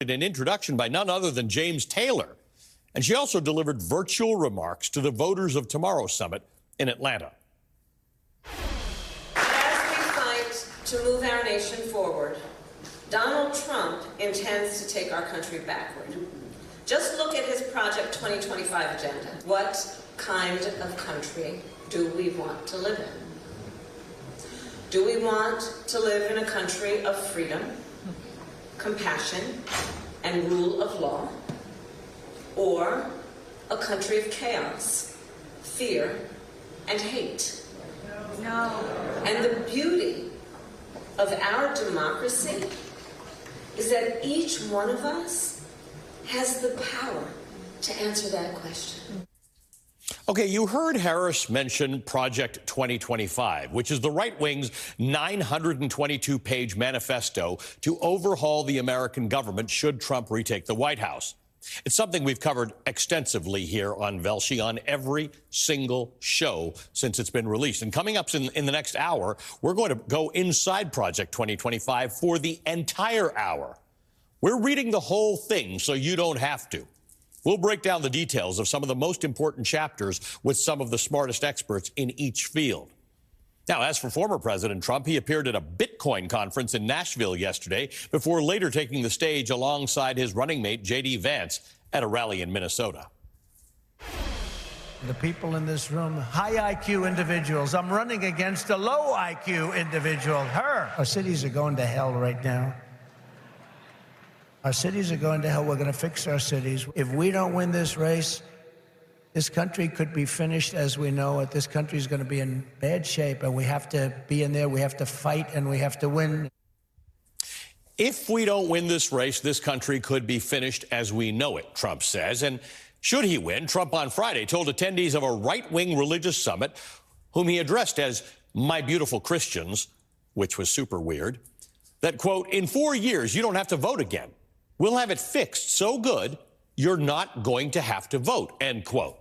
An introduction by none other than James Taylor. And she also delivered virtual remarks to the Voters of Tomorrow Summit in Atlanta. As we fight to move our nation forward, Donald Trump intends to take our country backward. Just look at his Project 2025 agenda. What kind of country do we want to live in? Do we want to live in a country of freedom, compassion, and rule of law, or a country of chaos, fear, and hate? No. And the beauty of our democracy is that each one of us has the power to answer that question. Okay, you heard Harris mention Project 2025, which is the right wing's 922-page manifesto to overhaul the American government should Trump retake the White House. It's something we've covered extensively here on Velshi on every single show since it's been released. And coming up in the next hour, we're going to go inside Project 2025 for the entire hour. We're reading the whole thing so you don't have to. We'll break down the details of some of the most important chapters with some of the smartest experts in each field. Now, as for former President Trump, he appeared at a Bitcoin conference in Nashville yesterday before later taking the stage alongside his running mate, J.D. Vance, at a rally in Minnesota. The people in this room, high IQ individuals. I'm running against a low IQ individual, her. Our cities are going to hell right now. Our cities are going to hell. We're going to fix our cities. If we don't win this race, this country could be finished as we know it. This country is going to be in bad shape, and we have to be in there. We have to fight, and we have to win. If we don't win this race, this country could be finished as we know it, Trump says. And should he win, Trump on Friday told attendees of a right-wing religious summit, whom he addressed as my beautiful Christians, which was super weird, that, quote, in 4 years, you don't have to vote again. We'll have it fixed so good, you're not going to have to vote, end quote.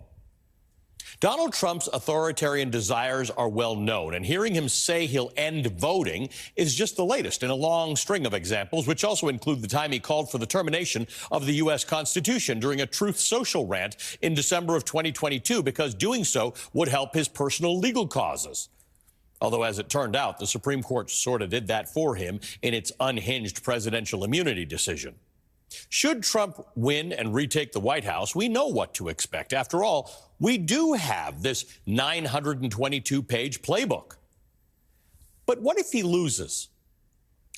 Donald Trump's authoritarian desires are well known, and hearing him say he'll end voting is just the latest in a long string of examples, which also include the time he called for the termination of the U.S. Constitution during a Truth Social rant in December of 2022, because doing so would help his personal legal causes. Although, as it turned out, the Supreme Court sort of did that for him in its unhinged presidential immunity decision. Should Trump win and retake the White House, we know what to expect. After all, we do have this 922-page playbook. But what if he loses?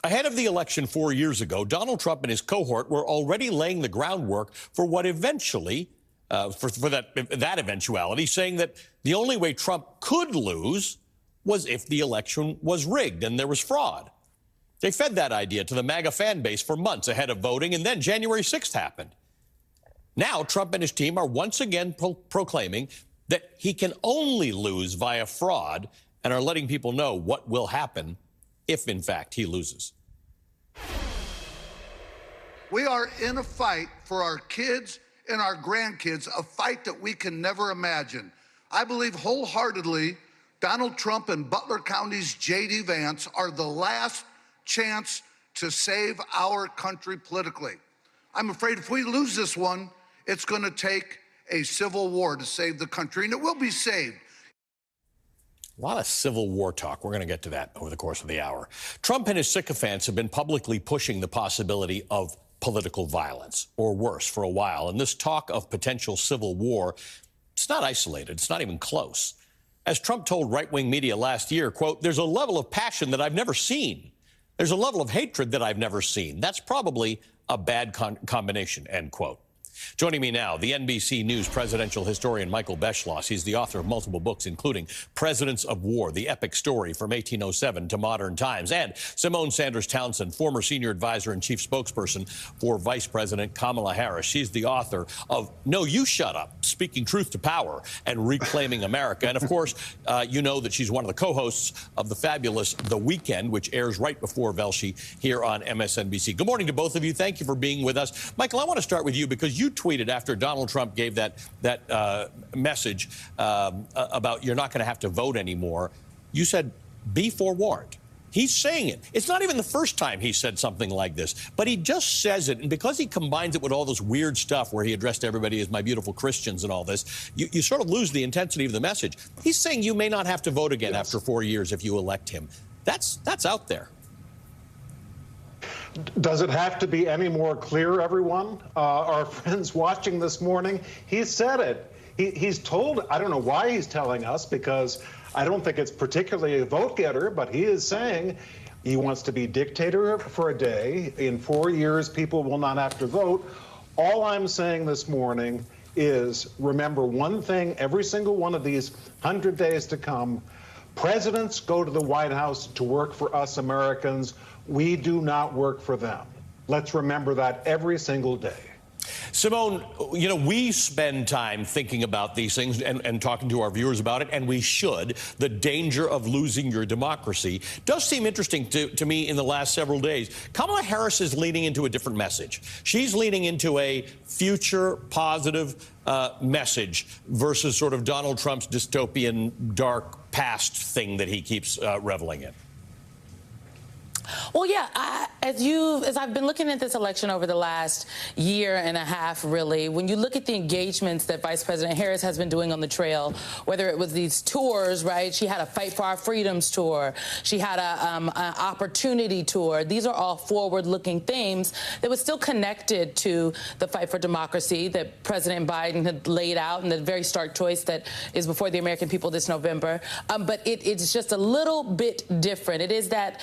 Ahead of the election 4 years ago, Donald Trump and his cohort were already laying the groundwork for what eventually, for that eventuality, saying that the only way Trump could lose was if the election was rigged and there was fraud. They fed that idea to the MAGA fan base for months ahead of voting, and then January 6th happened. Now, Trump and his team are once again proclaiming that he can only lose via fraud and are letting people know what will happen if, in fact, he loses. We are in a fight for our kids and our grandkids, a fight that we can never imagine. I believe wholeheartedly Donald Trump and Butler County's J.D. Vance are the last chance to save our country politically. I'm afraid if we lose this one, it's going to take a civil war to save the country, and it will be saved. A lot of Civil War talk. We're going to get to that over the course of the hour. Trump and his sycophants have been publicly pushing the possibility of political violence, or worse, for a while. And this talk of potential civil war, it's not isolated. It's not even close. As Trump told right-wing media last year, quote, there's a level of passion that I've never seen. There's a level of hatred that I've never seen. That's probably a bad combination, end quote. Joining me now, the NBC News presidential historian Michael Beschloss. He's the author of multiple books, including Presidents of War, the epic story from 1807 to modern times, and Simone Sanders Townsend, former senior advisor and chief spokesperson for Vice President Kamala Harris. She's the author of No, You Shut Up, Speaking Truth to Power and Reclaiming America. And, of course, you know that she's one of the co-hosts of the fabulous The Weekend, which airs right before Velshi here on MSNBC. Good morning to both of you. Thank you for being with us. Michael, I want to start with you because you tweeted after Donald Trump gave that message about you're not going to have to vote anymore. You said, be forewarned. He's saying it. It's not even the first time he said something like this, but he just says it. And because he combines it with all this weird stuff where he addressed everybody as my beautiful Christians and all this, you sort of lose the intensity of the message. He's saying you may not have to vote again after 4 years if you elect him. That's out there. Does it have to be any more clear, everyone? Our friends watching this morning, he said it. He's told, I don't know why he's telling us, because I don't think it's particularly a vote getter, but he is saying he wants to be dictator for a day. In 4 years, people will not have to vote. All I'm saying this morning is remember one thing, every single one of these 100 days to come, presidents go to the White House to work for us Americans. We do not work for them. Let's remember that every single day. Simone, you know, we spend time thinking about these things and talking to our viewers about it, and we should. The danger of losing your democracy does seem interesting to me in the last several days. Kamala Harris is leaning into a different message. She's leaning into a future positive message versus sort of Donald Trump's dystopian, dark past thing that he keeps reveling in. Well, yeah, as I've been looking at this election over the last year and a half, really, when you look at the engagements that Vice President Harris has been doing on the trail, whether it was these tours, right? She had a Fight for Our Freedoms tour. She had an opportunity tour. These are all forward-looking themes that was still connected to the fight for democracy that President Biden had laid out and the very stark choice that is before the American people this November. But it's just a little bit different. It is that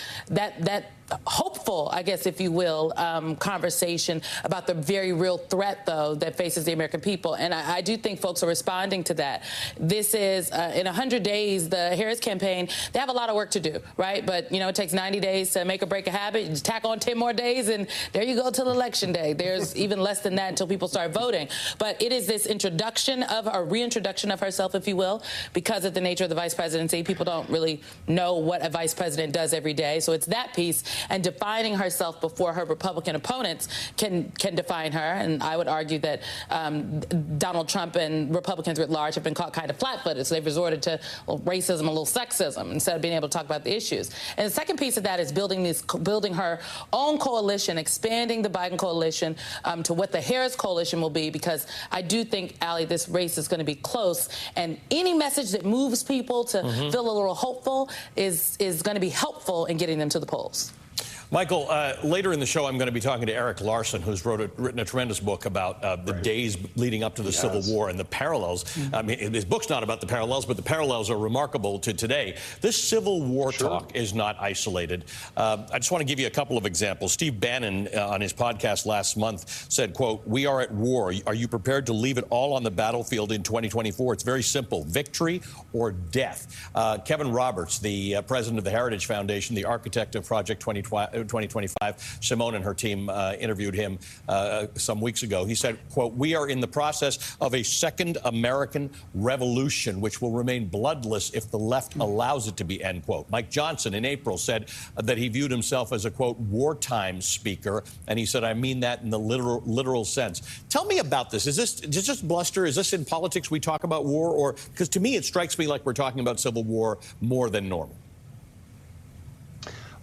hopeful, I guess, if you will, conversation about the very real threat, though, that faces the American people. And I do think folks are responding to that. This is, in 100 days, the Harris campaign, they have a lot of work to do, right? But, you know, it takes 90 days to make or break a habit. You just tack on 10 more days, and there you go till Election Day. There's even less than that until people start voting. But it is this introduction of, or reintroduction of herself, if you will, because of the nature of the vice presidency. People don't really know what a vice president does every day. So it's that piece. And defining herself before her Republican opponents can define her. And I would argue that Donald Trump and Republicans writ large have been caught kind of flat-footed. So they've resorted to racism, a little sexism, instead of being able to talk about the issues. And the second piece of that is building her own coalition, expanding the Biden coalition to what the Harris coalition will be, because I do think, Allie, this race is going to be close. And any message that moves people to feel a little hopeful is going to be helpful in getting them to the polls. Michael, later in the show, I'm going to be talking to Eric Larson, who's written a tremendous book about the days leading up to the Civil War and the parallels. I mean, his book's not about the parallels, but the parallels are remarkable to today. This Civil War talk is not isolated. I just want to give you a couple of examples. Steve Bannon, on his podcast last month, said, quote, "We are at war. Are you prepared to leave it all on the battlefield in 2024? It's very simple. Victory or death." Kevin Roberts, the president of the Heritage Foundation, the architect of Project 2025, Simone and her team interviewed him some weeks ago. He said, quote, "We are in the process of a second American revolution, which will remain bloodless if the left allows it to be," end quote. Mike Johnson in April said that he viewed himself as a, quote, wartime speaker. And he said, "I mean that in the literal sense." Tell me about this. Is this just bluster? Is this in politics we talk about war? Or, because to me, it strikes me like we're talking about Civil War more than normal.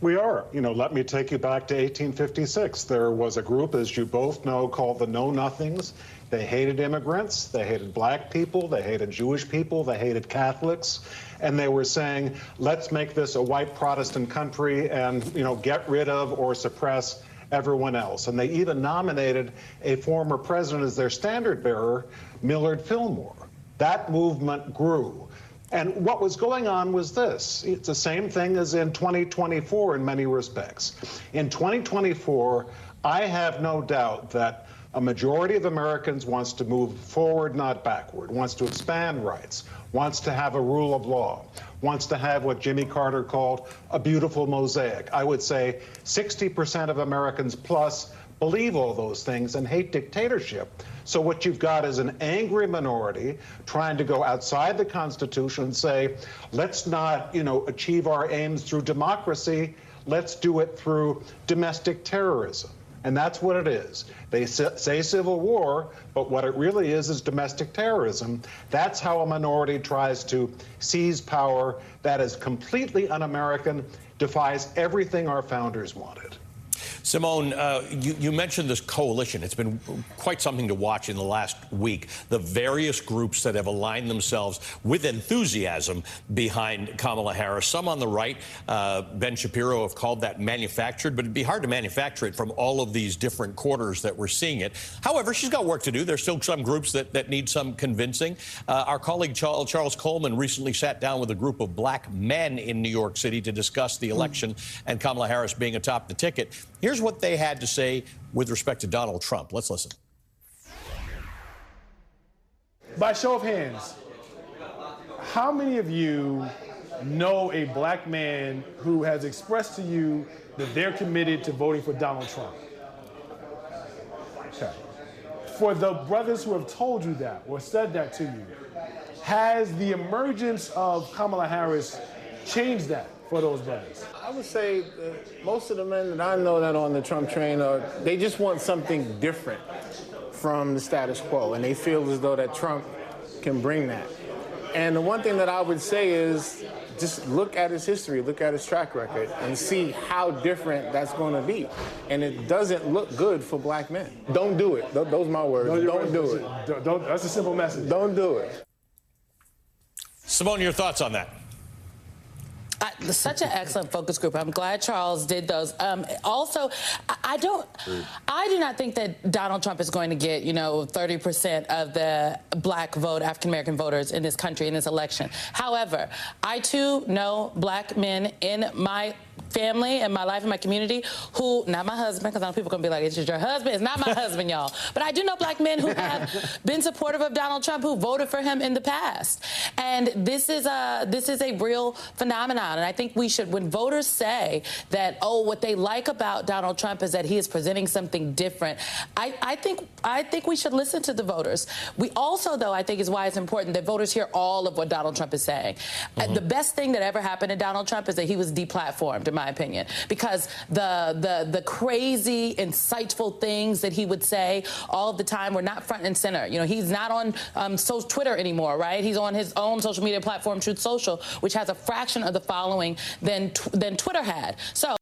We are. You know, let me take you back to 1856. There was a group, as you both know, called the Know-Nothings. They hated immigrants. They hated black people. They hated Jewish people. They hated Catholics. And they were saying, let's make this a white Protestant country and, you know, get rid of or suppress everyone else. And they even nominated a former president as their standard bearer, Millard Fillmore. That movement grew. And what was going on was this. It's the same thing as in 2024 in many respects. In 2024, I have no doubt that a majority of Americans wants to move forward, not backward, wants to expand rights, wants to have a rule of law, wants to have what Jimmy Carter called a beautiful mosaic. I would say 60% of Americans plus believe all those things and hate dictatorship. So what you've got is an angry minority trying to go outside the Constitution and say, let's not, you know, achieve our aims through democracy. Let's do it through domestic terrorism. And that's what it is. They say civil war, but what it really is domestic terrorism. That's how a minority tries to seize power. That is completely un-American, defies everything our founders wanted. Simone, you mentioned this coalition. It's been quite something to watch in the last week. The various groups that have aligned themselves with enthusiasm behind Kamala Harris. Some on the right, Ben Shapiro, have called that manufactured, but it'd be hard to manufacture it from all of these different quarters that we're seeing it. However, she's got work to do. There's still some groups that need some convincing. Our colleague Charles Coleman recently sat down with a group of black men in New York City to discuss the election and Kamala Harris being atop the ticket. Here's what they had to say with respect to Donald Trump. Let's listen. By show of hands, how many of you know a black man who has expressed to you that they're committed to voting for Donald Trump? Okay. For the brothers who have told you that or said that to you, has the emergence of Kamala Harris changed that for those brothers? I would say most of the men that I know that are on the Trump train they just want something different from the status quo, and they feel as though that Trump can bring that. And the one thing that I would say is just look at his history, look at his track record, and see how different that's going to be. And it doesn't look good for black men. Don't do it. Those are my words. Don't do it. That's a simple message. Don't do it. Simone, your thoughts on that? Such an excellent focus group. I'm glad Charles did those. Also, I do not think that Donald Trump is going to get, 30% of the black vote, African-American voters in this country in this election. However, I too know black men in my family and my life and my community who, not my husband, because I know people are going to be like, it's just your husband. It's not my husband, y'all. But I do know black men who have been supportive of Donald Trump, who voted for him in the past. And this is a real phenomenon. And I think we should, when voters say that, oh, what they like about Donald Trump is that he is presenting something different, I think we should listen to the voters. We also, though, I think is why it's important that voters hear all of what Donald Trump is saying. The best thing that ever happened to Donald Trump is that he was deplatformed, in my opinion, because the crazy, insightful things that he would say all the time were not front and center. He's not on Twitter anymore, right? He's on his own social media platform, Truth Social, which has a fraction of the following than Twitter had. So,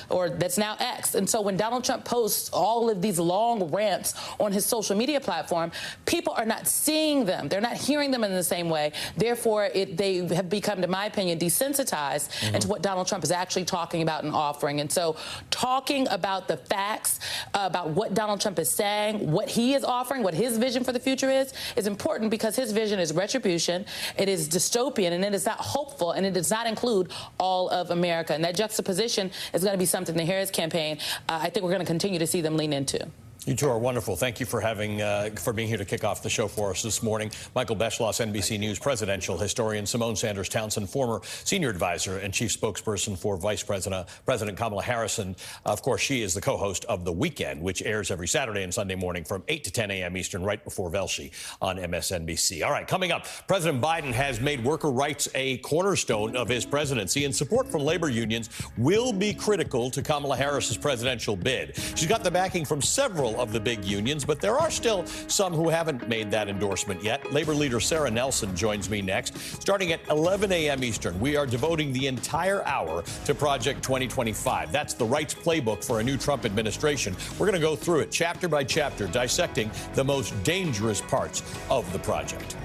or that's now X. And so when Donald Trump posts all of these long rants on his social media platform, people are not seeing them. They're not hearing them in the same way. Therefore, they have become, to my opinion, desensitized into what Donald Trump is actually talking about and offering. And so talking about the facts, about what Donald Trump is saying, what he is offering, what his vision for the future is important, because his vision is retribution, it is dystopian, and it is not hopeful, and it does not include all of America. And that juxtaposition is going to be something the Harris campaign, I think we're going to continue to see them lean into. You two are wonderful. Thank you for being here to kick off the show for us this morning. Michael Beschloss, NBC News presidential historian. Simone Sanders Townsend, former senior advisor and chief spokesperson for Vice President Kamala Harris. And, of course, she is the co-host of The Weekend, which airs every Saturday and Sunday morning from 8 to 10 a.m. Eastern, right before Velshi on MSNBC. All right, coming up, President Biden has made worker rights a cornerstone of his presidency, and support from labor unions will be critical to Kamala Harris's presidential bid. She's got the backing from several of the big unions, but there are still some who haven't made that endorsement yet. Labor leader Sarah Nelson joins me next. Starting at 11 a.m. Eastern, we are devoting the entire hour to Project 2025. That's the rights playbook for a new Trump administration. We're going to go through it chapter by chapter, dissecting the most dangerous parts of the project.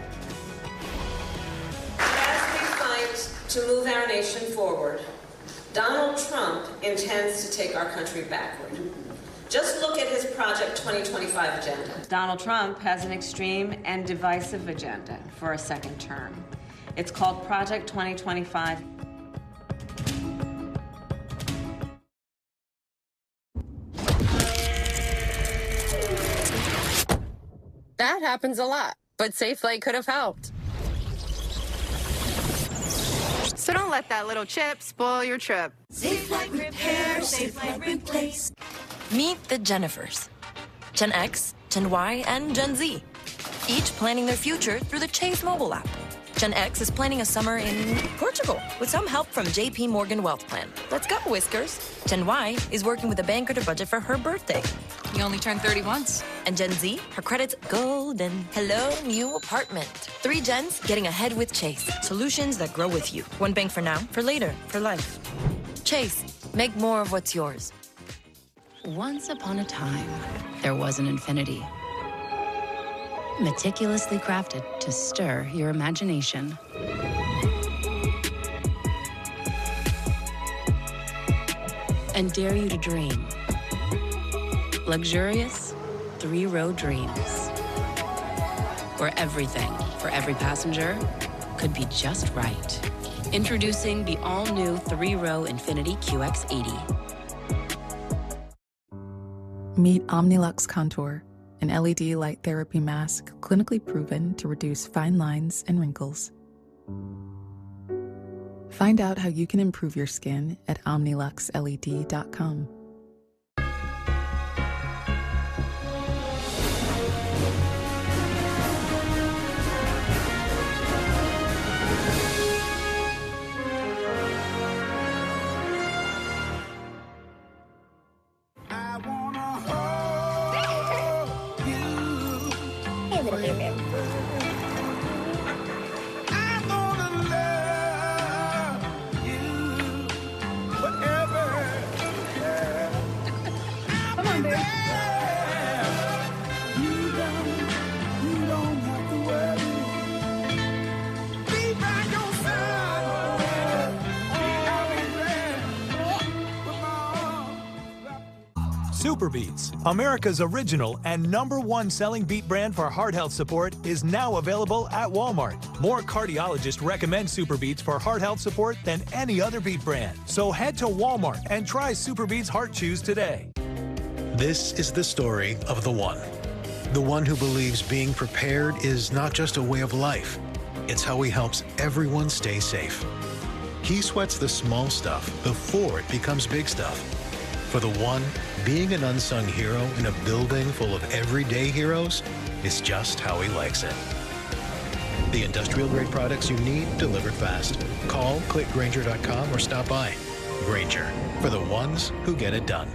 As we fight to move our nation forward, Donald Trump intends to take our country backward. Just look at his Project 2025 agenda. Donald Trump has an extreme and divisive agenda for a second term. It's called Project 2025. That happens a lot, but Safe Flight could have helped. So don't let that little chip spoil your trip. Safe Flight Repair, Safe Flight Replace. Meet the Jennifers. Gen X, Gen Y, and Gen Z. Each planning their future through the Chase mobile app. Gen X is planning a summer in Portugal. Portugal with some help from JP Morgan Wealth Plan. Let's go, Whiskers. Gen Y is working with a banker to budget for her birthday. You only turned 30 once. And Gen Z, her credit's golden. Hello, new apartment. 3 gens getting ahead with Chase. Solutions that grow with you. One bank for now, for later, for life. Chase, make more of what's yours. Once upon a time, there was an infinity. Meticulously crafted to stir your imagination. And dare you to dream. Luxurious 3-row dreams. Where everything for every passenger could be just right. Introducing the all-new 3-row Infiniti QX80. Meet Omnilux Contour, an LED light therapy mask clinically proven to reduce fine lines and wrinkles. Find out how you can improve your skin at OmniluxLED.com. Super Beets, America's original and #1 selling beet brand for heart health support, is now available at Walmart. More cardiologists recommend Super Beets for heart health support than any other beet brand. So head to Walmart and try Super Beets Heart Chews today. This is the story of the one who believes being prepared is not just a way of life, it's how he helps everyone stay safe. He sweats the small stuff before it becomes big stuff. For the one, being an unsung hero in a building full of everyday heroes is just how he likes it. The industrial-grade products you need delivered fast. Call, click Grainger.com or stop by. Grainger, for the ones who get it done.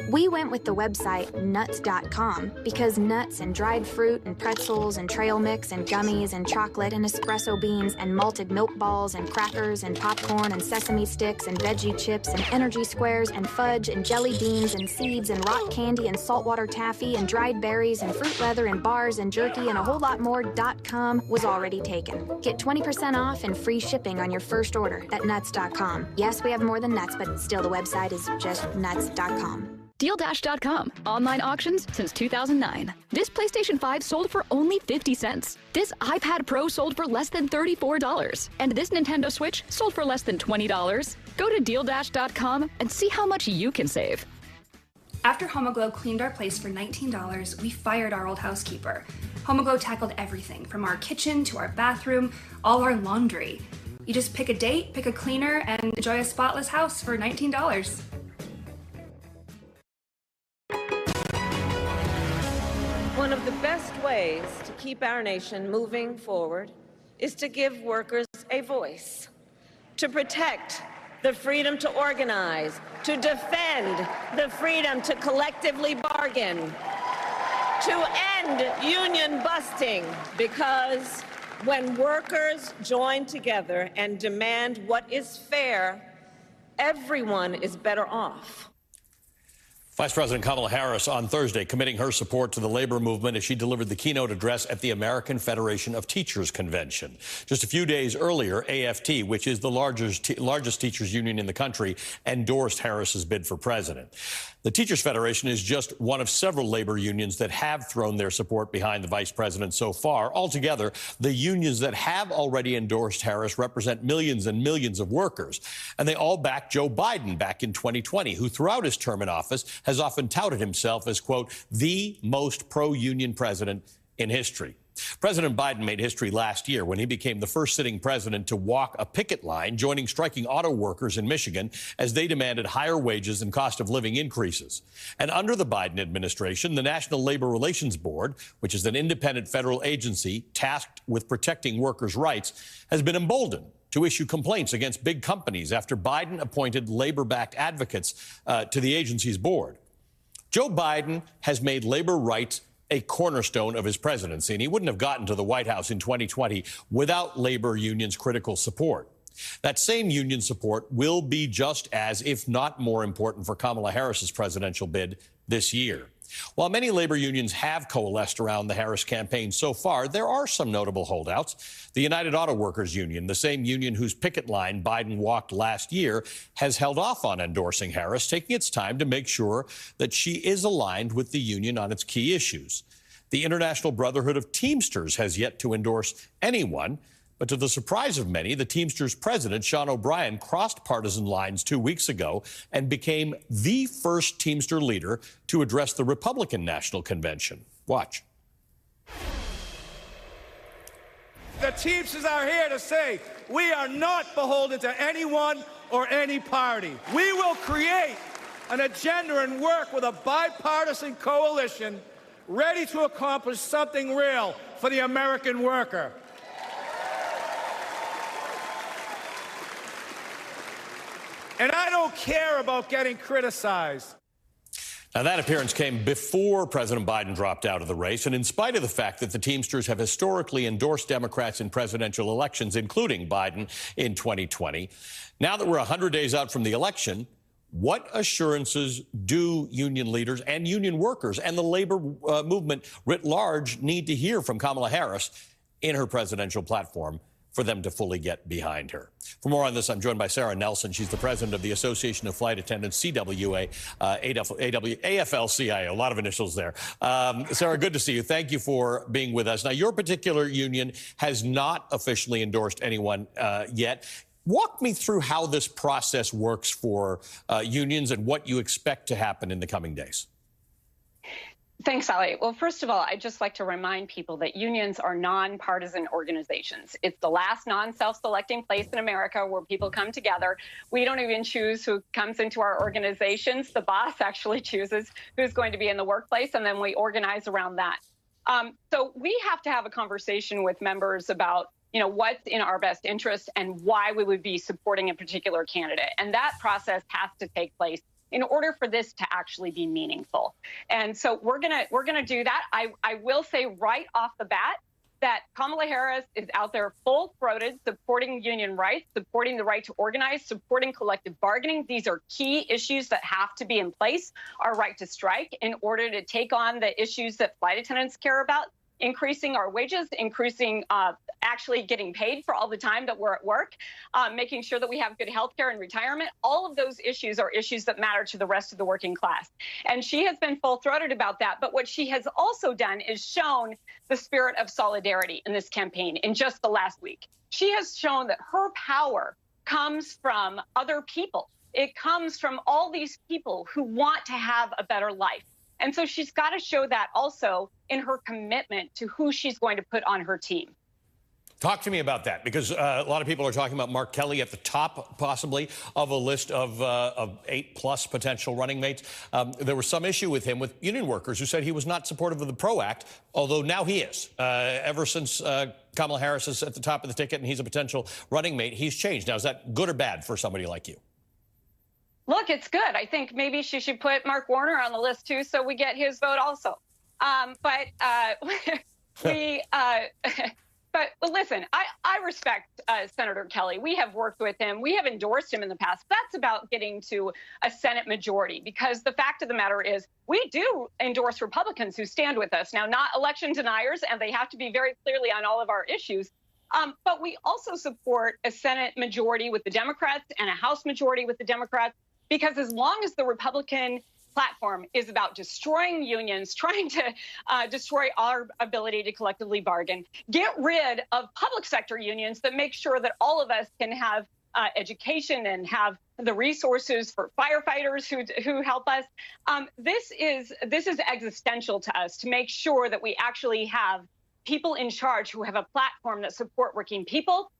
We went with the website nuts.com because nuts and dried fruit and pretzels and trail mix and gummies and chocolate and espresso beans and malted milk balls and crackers and popcorn and sesame sticks and veggie chips and energy squares and fudge and jelly beans and seeds and rock candy and saltwater taffy and dried berries and fruit leather and bars and jerky and a whole lot more .com was already taken. Get 20% off and free shipping on your first order at nuts.com. Yes, we have more than nuts, but still the website is just nuts.com. DealDash.com. Online auctions since 2009. This PlayStation 5 sold for only 50 cents. This iPad Pro sold for less than $34. And this Nintendo Switch sold for less than $20. Go to DealDash.com and see how much you can save. After Homoglow cleaned our place for $19, we fired our old housekeeper. Homoglow tackled everything, from our kitchen to our bathroom, all our laundry. You just pick a date, pick a cleaner, and enjoy a spotless house for $19. One of the best ways to keep our nation moving forward is to give workers a voice, to protect the freedom to organize, to defend the freedom to collectively bargain, to end union busting, because when workers join together and demand what is fair, everyone is better off. Vice President Kamala Harris on Thursday committing her support to the labor movement as she delivered the keynote address at the American Federation of Teachers Convention. Just a few days earlier, AFT, which is the largest teachers union in the country, endorsed Harris's bid for president. The Teachers Federation is just one of several labor unions that have thrown their support behind the vice president so far. Altogether, the unions that have already endorsed Harris represent millions and millions of workers. And they all backed Joe Biden back in 2020, who throughout his term in office has often touted himself as, quote, the most pro-union president in history. President Biden made history last year when he became the first sitting president to walk a picket line, joining striking auto workers in Michigan as they demanded higher wages and cost of living increases. And under the Biden administration, the National Labor Relations Board, which is an independent federal agency tasked with protecting workers' rights, has been emboldened to issue complaints against big companies after Biden appointed labor-backed advocates to the agency's board. Joe Biden has made labor rights a cornerstone of his presidency, and he wouldn't have gotten to the White House in 2020 without labor unions' critical support. That same union support will be just as, if not more important, for Kamala Harris's presidential bid this year. While many labor unions have coalesced around the Harris campaign so far, there are some notable holdouts. The United Auto Workers Union, the same union whose picket line Biden walked last year, has held off on endorsing Harris, taking its time to make sure that she is aligned with the union on its key issues. The International Brotherhood of Teamsters has yet to endorse anyone. But to the surprise of many, the Teamsters president, Sean O'Brien, crossed partisan lines 2 weeks ago and became the first Teamster leader to address the Republican National Convention. Watch. The Teamsters are here to say we are not beholden to anyone or any party. We will create an agenda and work with a bipartisan coalition ready to accomplish something real for the American worker. And I don't care about getting criticized. Now, that appearance came before President Biden dropped out of the race, and in spite of the fact that the Teamsters have historically endorsed Democrats in presidential elections, including Biden in 2020. Now that we're 100 days out from the election, what assurances do union leaders and union workers and the labor movement writ large need to hear from Kamala Harris in her presidential platform for them to fully get behind her? For more on this, I'm joined by Sarah Nelson. She's the president of the Association of Flight Attendants, CWA, AFL-CIO, a lot of initials there. Sarah, good to see you. Thank you for being with us. Now, your particular union has not officially endorsed anyone yet. Walk me through how this process works for unions and what you expect to happen in the coming days. Thanks, Ali. Well, first of all, I'd just like to remind people that unions are nonpartisan organizations. It's the last non-self-selecting place in America where people come together. We don't even choose who comes into our organizations. The boss actually chooses who's going to be in the workplace, and then we organize around that. So we have to have a conversation with members about what's in our best interest and why we would be supporting a particular candidate. And that process has to take place in order for this to actually be meaningful. And so we're gonna do that. I will say right off the bat that Kamala Harris is out there full-throated supporting union rights, supporting the right to organize, supporting collective bargaining. These are key issues that have to be in place. Our right to strike in order to take on the issues that flight attendants care about, increasing our wages, increasing actually getting paid for all the time that we're at work, making sure that we have good health care and retirement. All of those issues are issues that matter to the rest of the working class. And she has been full-throated about that. But what she has also done is shown the spirit of solidarity in this campaign in just the last week. She has shown that her power comes from other people. It comes from all these people who want to have a better life. And so she's got to show that also in her commitment to who she's going to put on her team. Talk to me about that, because a lot of people are talking about Mark Kelly at the top, possibly, of a list of 8+ potential running mates. There was some issue with him with union workers who said he was not supportive of the PRO Act, although now he is. Ever since Kamala Harris is at the top of the ticket and he's a potential running mate, he's changed. Now, is that good or bad for somebody like you? Look, it's good. I think maybe she should put Mark Warner on the list, too, so we get his vote also. But listen, I respect Senator Kelly. We have worked with him. We have endorsed him in the past. That's about getting to a Senate majority, because the fact of the matter is we do endorse Republicans who stand with us. Now, not election deniers, and they have to be very clearly on all of our issues. But we also support a Senate majority with the Democrats and a House majority with the Democrats, because as long as the Republican platform is about destroying unions, trying to destroy our ability to collectively bargain, get rid of public sector unions that make sure that all of us can have education and have the resources for firefighters who help us. This is existential to us, to make sure that we actually have people in charge who have a platform that support working people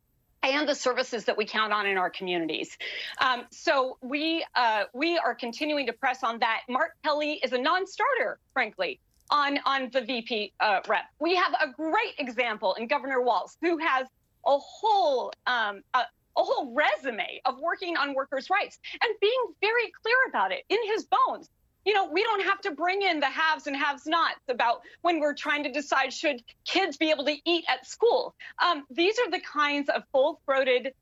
and the services that we count on in our communities. So we are continuing to press on that. Mark Kelly is a non-starter, frankly, on the VP rep. We have a great example in Governor Walz, who has a whole whole resume of working on workers' rights and being very clear about it in his bones. You know, we don't have to bring in the haves and have-nots about when we're trying to decide should kids be able to eat at school. These are the kinds of full-throated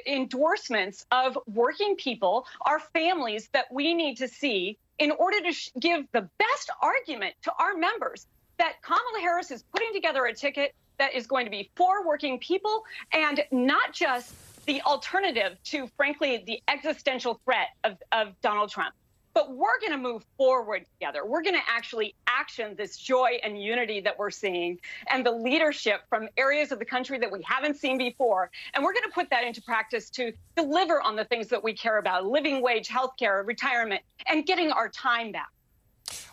endorsements of working people, our families, that we need to see in order to give the best argument to our members that Kamala Harris is putting together a ticket that is going to be for working people and not just the alternative to, frankly, the existential threat of Donald Trump. But we're going to move forward together. We're going to actually action this joy and unity that we're seeing and the leadership from areas of the country that we haven't seen before. And we're going to put that into practice to deliver on the things that we care about: living wage, healthcare, retirement, and getting our time back.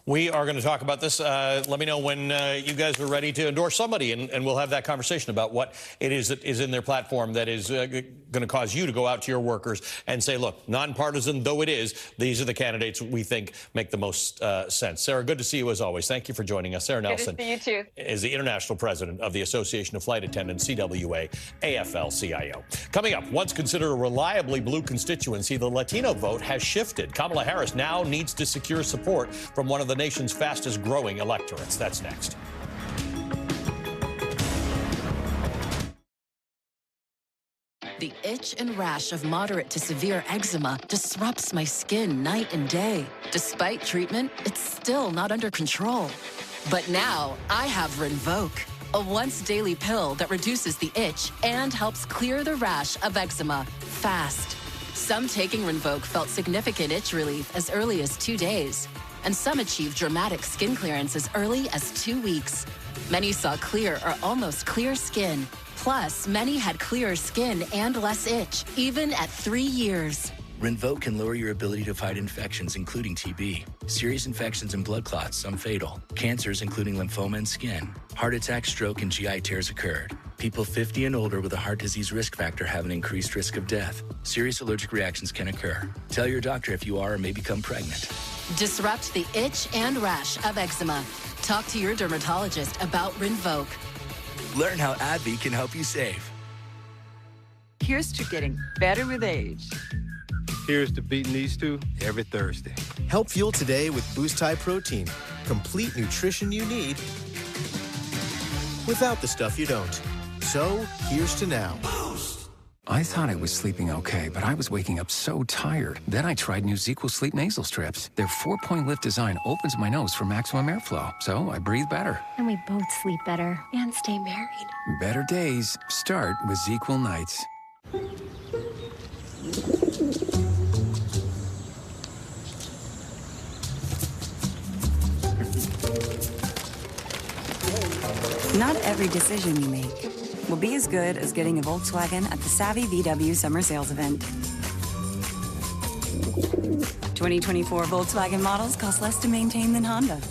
We are going to talk about this. Let me know when you guys are ready to endorse somebody, and we'll have that conversation about what it is that is in their platform that is going to cause you to go out to your workers and say, look, nonpartisan though it is, these are the candidates we think make the most sense. Sarah, good to see you as always. Thank you for joining us. Sarah Nelson Good to see you too. Is the international president of the Association of Flight Attendants, CWA, AFL-CIO. Coming up, once considered a reliably blue constituency, the Latino vote has shifted. Kamala Harris now needs to secure support from one of the nation's fastest growing electorates. That's next. The itch and rash of moderate to severe eczema disrupts my skin night and day. Despite treatment, it's still not under control. But now I have Rinvoq, a once-daily pill that reduces the itch and helps clear the rash of eczema fast. Some taking Rinvoq felt significant itch relief as early as 2 days, and some achieved dramatic skin clearance as early as 2 weeks. Many saw clear or almost clear skin. Plus, many had clearer skin and less itch, even at 3 years. Rinvoq can lower your ability to fight infections, including TB, serious infections and blood clots, some fatal, cancers, including lymphoma and skin. Heart attack, stroke, and GI tears occurred. People 50 and older with a heart disease risk factor have an increased risk of death. Serious allergic reactions can occur. Tell your doctor if you are or may become pregnant. Disrupt the itch and rash of eczema. Talk to your dermatologist about Rinvoq. Learn how AbbVie can help you save. Here's to getting better with age. Here's to beating these two every Thursday. Help fuel today with Boost High Protein. Complete nutrition you need without the stuff you don't. So, here's to now. I thought I was sleeping okay, but I was waking up so tired. Then I tried new ZzzQuil Sleep Nasal Strips. Their 4-point lift design opens my nose for maximum airflow, so I breathe better. And we both sleep better and stay married. Better days start with ZzzQuil Nights. Not every decision you make will be as good as getting a Volkswagen at the Savvy VW Summer Sales Event. 2024 Volkswagen models cost less to maintain than Honda.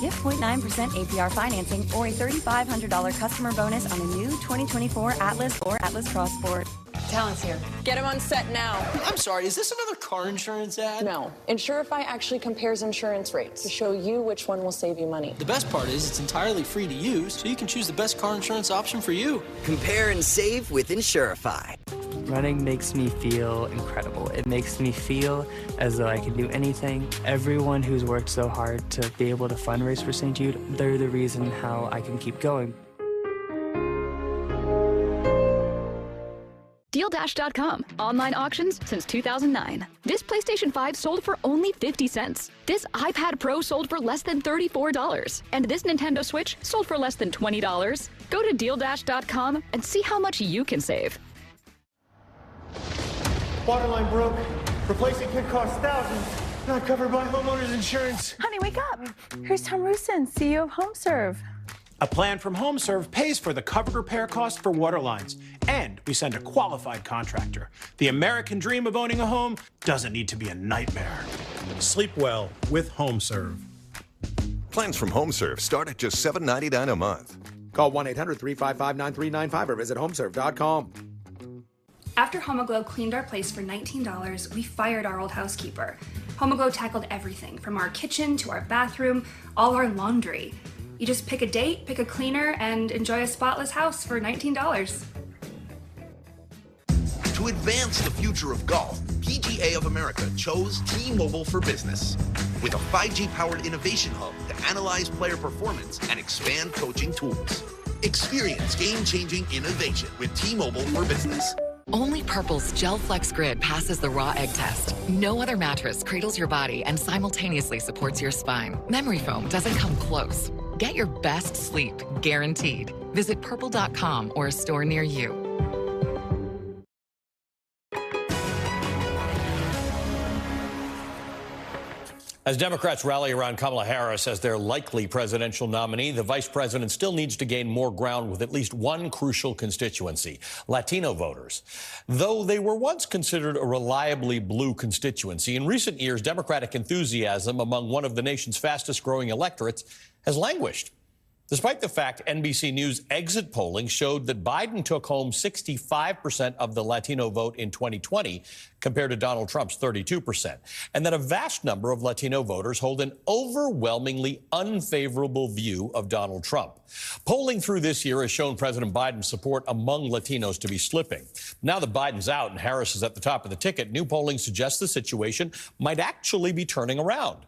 Get 0.9% APR financing or a $3,500 customer bonus on a new 2024 Atlas or Atlas Cross Sport. Talent's here. Get him on set now. I'm sorry, is this another car insurance ad? No. Insurify actually compares insurance rates to show you which one will save you money. The best part is it's entirely free to use, so you can choose the best car insurance option for you. Compare and save with Insurify. Running makes me feel incredible. It makes me feel as though I can do anything. Everyone who's worked so hard to be able to fundraise for St. Jude, they're the reason how I can keep going. DealDash.com. Online auctions since 2009. This PlayStation 5 sold for only 50 cents. This iPad Pro sold for less than $34. And this Nintendo Switch sold for less than $20. Go to DealDash.com and see how much you can save. Water line broke. Replacing kit costs thousands. Not covered by homeowner's insurance. Honey, wake up. Here's Tom Rusin, CEO of HomeServe. A plan from HomeServe pays for the covered repair cost for water lines, and we send a qualified contractor. The American dream of owning a home doesn't need to be a nightmare. Sleep well with HomeServe. Plans from HomeServe start at just $7.99 a month. Call 1-800-355-9395 or visit homeserve.com. After Homoglow cleaned our place for $19, we fired our old housekeeper. Homoglow tackled everything from our kitchen to our bathroom, all our laundry. You just pick a date, pick a cleaner, and enjoy a spotless house for $19. To advance the future of golf, PGA of America chose T-Mobile for Business. With a 5G-powered innovation hub to analyze player performance and expand coaching tools. Experience game-changing innovation with T-Mobile for Business. Only Purple's Gel Flex Grid passes the raw egg test. No other mattress cradles your body and simultaneously supports your spine. Memory foam doesn't come close. Get your best sleep, guaranteed. Visit purple.com or a store near you. As Democrats rally around Kamala Harris as their likely presidential nominee, the vice president still needs to gain more ground with at least one crucial constituency, Latino voters. Though they were once considered a reliably blue constituency, in recent years, Democratic enthusiasm among one of the nation's fastest-growing electorates has languished. Despite the fact NBC News exit polling showed that Biden took home 65% of the Latino vote in 2020 compared to Donald Trump's 32%, and that a vast number of Latino voters hold an overwhelmingly unfavorable view of Donald Trump. Polling through this year has shown President Biden's support among Latinos to be slipping. Now that Biden's out and Harris is at the top of the ticket, new polling suggests the situation might actually be turning around.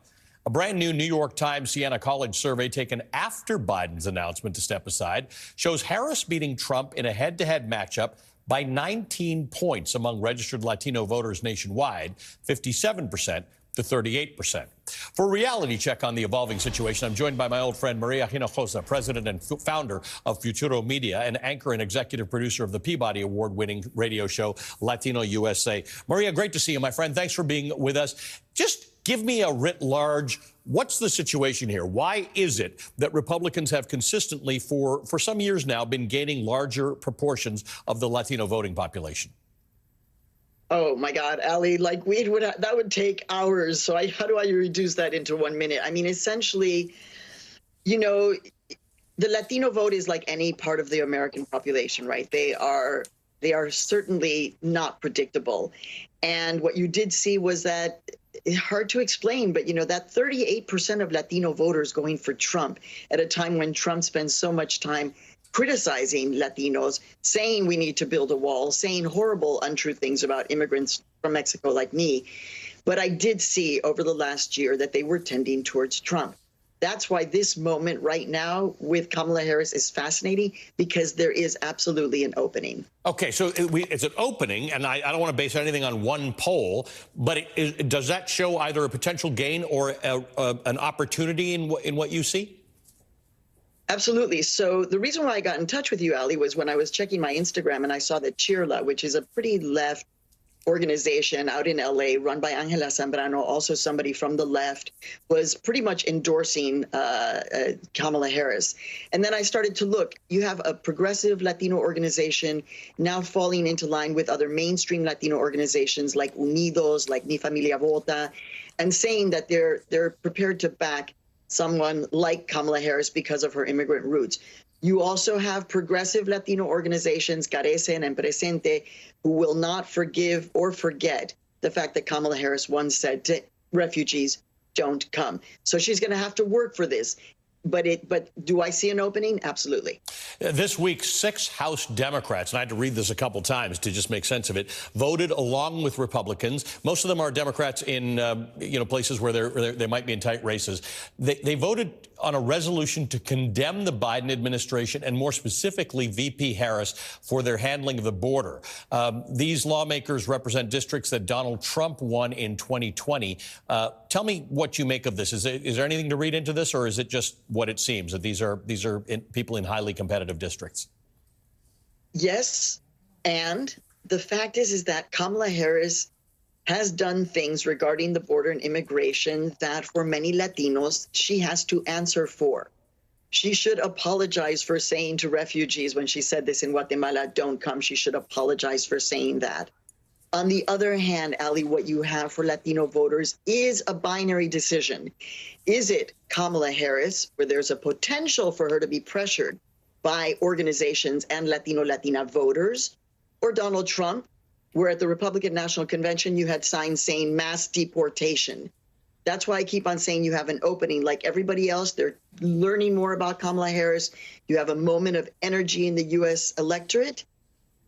A brand new New York Times Siena College survey taken after Biden's announcement to step aside shows Harris beating Trump in a head-to-head matchup by 19 points among registered Latino voters nationwide, 57% to 38%. For a reality check on the evolving situation, I'm joined by my old friend Maria Hinojosa, president and founder of Futuro Media, and anchor and executive producer of the Peabody Award-winning radio show Latino USA. Maria, great to see you, my friend. Thanks for being with us. Just give me a writ large, what's the situation here? Why is it that Republicans have consistently, for some years now, been gaining larger proportions of the Latino voting population? Oh, my God, Ali, like that would take hours. So how do I reduce that into 1 minute? I mean, essentially, you know, the Latino vote is like any part of the American population, right? They are certainly not predictable. And what you did see was that it's hard to explain, but, you know, that 38% of Latino voters going for Trump at a time when Trump spends so much time criticizing Latinos, saying we need to build a wall, saying horrible, untrue things about immigrants from Mexico like me. But I did see over the last year that they were tending towards Trump. That's why this moment right now with Kamala Harris is fascinating, because there is absolutely an opening. Okay, so it's an opening, and I don't want to base anything on one poll, but does that show either a potential gain or an opportunity in what you see? Absolutely. So the reason why I got in touch with you, Ali, was when I was checking my Instagram and I saw that Chirla, which is a pretty left organization out in LA run by Angela Zambrano, also somebody from the left, was pretty much endorsing Kamala Harris. And then I started to look. You have a progressive Latino organization now falling into line with other mainstream Latino organizations like Unidos, like Mi Familia Vota, and saying that they're prepared to back someone like Kamala Harris because of her immigrant roots. You also have progressive Latino organizations, Carecen and Presente, who will not forgive or forget the fact that Kamala Harris once said to refugees, don't come. So she's going to have to work for this. But do I see an opening? Absolutely. This week, 6 House Democrats, and I had to read this a couple times to just make sense of it, voted along with Republicans. Most of them are Democrats in places where they might be in tight races. They voted on a resolution to condemn the Biden administration and more specifically VP Harris for their handling of the border. These lawmakers represent districts that Donald Trump won in 2020. Tell me what you make of this. Is there anything to read into this, or is it just what it seems, that these are people in highly competitive districts? Yes, and the fact is that Kamala Harris has done things regarding the border and immigration that for many Latinos she has to answer for. She should apologize for saying to refugees when she said this in Guatemala, don't come. She should apologize for saying that. On the other hand, Ali, what you have for Latino voters is a binary decision. Is it Kamala Harris, where there's a potential for her to be pressured by organizations and Latina voters, or Donald Trump, where at the Republican National Convention you had signs saying mass deportation? That's why I keep on saying you have an opening. Like everybody else, they're learning more about Kamala Harris. You have a moment of energy in the U.S. electorate,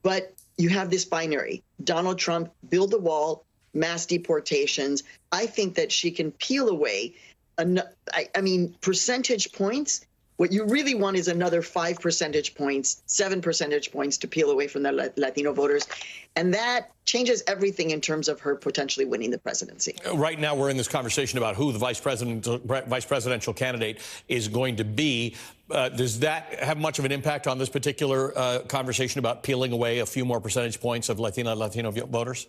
but you have this binary. Donald Trump, build the wall, mass deportations. I think that she can peel away, I mean, percentage points. What you really want is another 5 percentage points, 7 percentage points to peel away from the Latino voters. And that changes everything in terms of her potentially winning the presidency. Right now, we're in this conversation about who the vice presidential candidate is going to be. Does that have much of an impact on this particular conversation about peeling away a few more percentage points of Latino voters?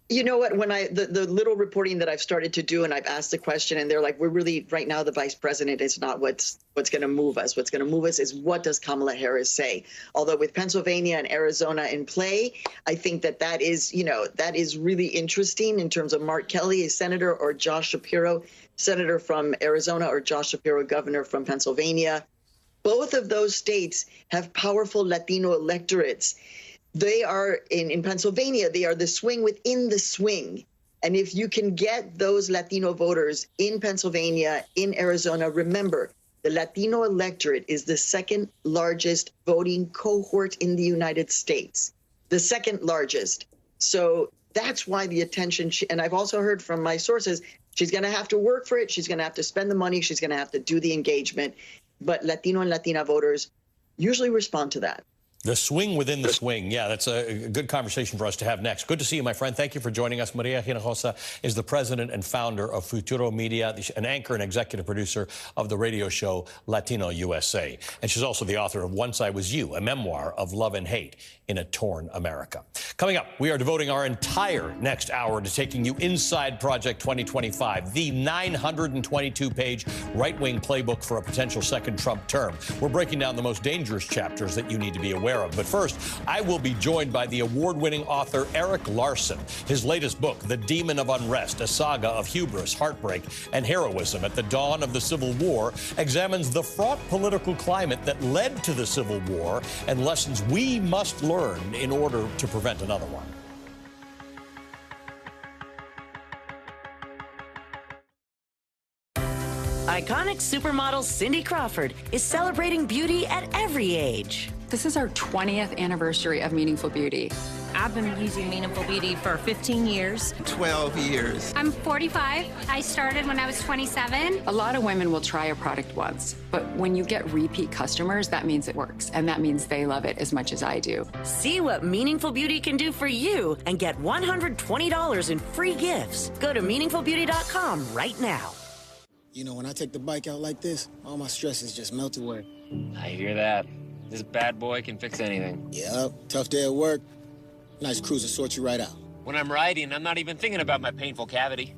You know what, when the little reporting that I've started to do, and I've asked the question, and they're like, we're really, right now, the vice president is not what's going to move us. What's going to move us is what does Kamala Harris say? Although with Pennsylvania and Arizona in play, I think that is, you know, that is really interesting in terms of Mark Kelly, a senator, or Josh Shapiro, senator from Arizona, or Josh Shapiro, governor from Pennsylvania. Both of those states have powerful Latino electorates. They are, in Pennsylvania, they are the swing within the swing. And if you can get those Latino voters in Pennsylvania, in Arizona, remember, the Latino electorate is the second largest voting cohort in the United States, the second largest. So that's why the attention, and I've also heard from my sources, she's going to have to work for it. She's going to have to spend the money. She's going to have to do the engagement. But Latino and Latina voters usually respond to that. The swing within the swing. Yeah, that's a good conversation for us to have next. Good to see you, my friend. Thank you for joining us. Maria Hinojosa is the president and founder of Futuro Media, an anchor and executive producer of the radio show Latino USA. And she's also the author of Once I Was You, a memoir of love and hate in a torn America. Coming up, we are devoting our entire next hour to taking you inside Project 2025, the 922-page right-wing playbook for a potential second Trump term. We're breaking down the most dangerous chapters that you need to be aware of. But first, I will be joined by the award-winning author Eric Larson. His latest book, The Demon of Unrest, a saga of hubris, heartbreak, and heroism at the dawn of the Civil War, examines the fraught political climate that led to the Civil War and lessons we must learn in order to prevent another one. Iconic supermodel Cindy Crawford is celebrating beauty at every age. This is our 20th anniversary of Meaningful Beauty. I've been using Meaningful Beauty for 15 years. 12 years. I'm 45. I started when I was 27. A lot of women will try a product once, but when you get repeat customers, that means it works, and that means they love it as much as I do. See what Meaningful Beauty can do for you and get $120 in free gifts. Go to meaningfulbeauty.com right now. You know, when I take the bike out like this, all my stresses just melt away. I hear that. This bad boy can fix anything. Yep, tough day at work. Nice cruise to sort you right out. When I'm riding, I'm not even thinking about my painful cavity.